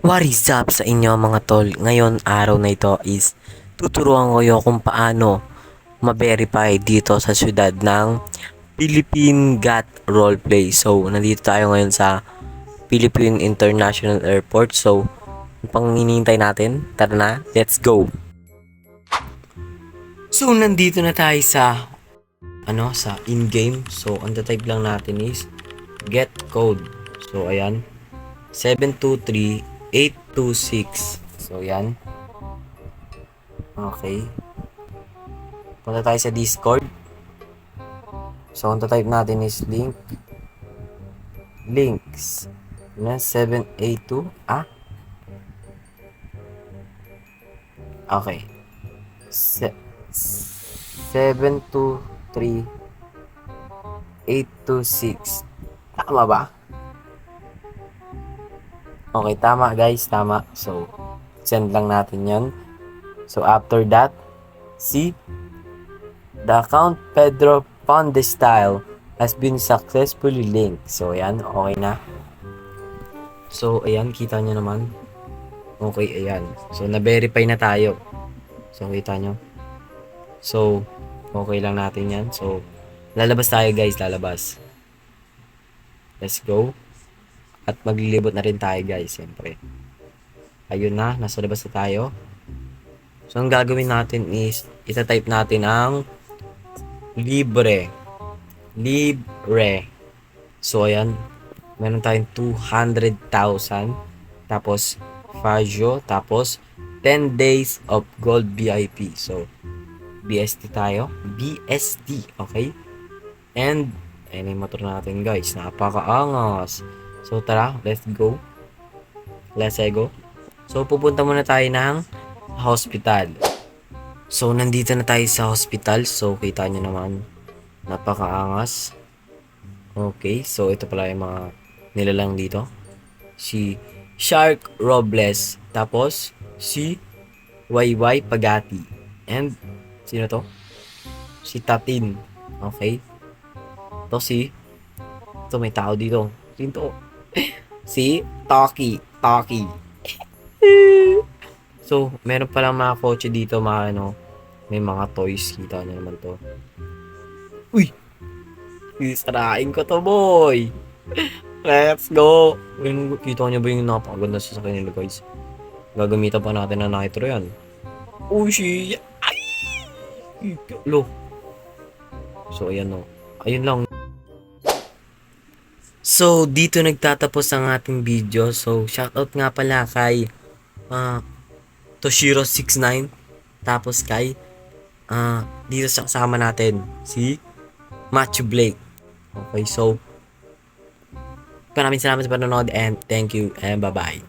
What is up sa inyo mga tol? Ngayon araw na ito is tuturuan ko kayo kung paano ma-verify dito sa syudad ng Philippine Got Roleplay. So, nandito tayo ngayon sa Philippine International Airport. So, ang pang hinihintay natin, tara na, let's go! So, nandito na tayo sa in-game. So, ang type lang natin is get code. So, ayan. 723-826. So, yan. Okay. Punta tayo sa Discord. So, ang type natin is links. Yan, 782. Okay. 723-826. Tama ba? Okay, tama guys, tama. So, send lang natin yon. So, after that, see, the account Pedro Pondestyle has been successfully linked. So, ayan, okay na. So, ayan, kita nyo naman. Okay, ayan. So, na-verify na tayo. So, kita nyo. So, okay lang natin yan. So, lalabas tayo guys, lalabas. Let's go. At maglilibot na rin tayo guys, siyempre. Ayun na, nasa labas na tayo. So, ang gagawin natin is, itatype natin ang libre. So, ayan. Meron tayong 200,000. Tapos, Fazio. Tapos, 10 days of gold VIP. So, BST tayo. BST, okay? And, ayun yung motor natin guys. Napakaangas. So, tara, let's go. So, pupunta muna tayo ng hospital. So, nandito na tayo sa hospital. So, kita nyo naman. Napakaangas. Okay, so ito pala yung mga nilalang dito. Si Shark Robles. Tapos, si YY Pagati. And, sino to? Si Tatin. Okay. Ito may tao dito. Sino to? Si Toki. So, meron palang mga kotse dito, may mga toys. Kita nyo naman to. Uy! Sisarain ko to, boy! Let's go! Kita nyo ba yung napakaganda sa sakin nila, guys? Gagamitan pa natin na nitro yan. Oh, shit! Ay! Lo! So, ayan o. Ayun lang. So, dito nagtatapos ang ating video. So, shoutout nga pala kay Toshiro69. Tapos kay dito sa kasama natin si Matthew Blake. Okay, so maraming salamat sa panonood and thank you and bye-bye.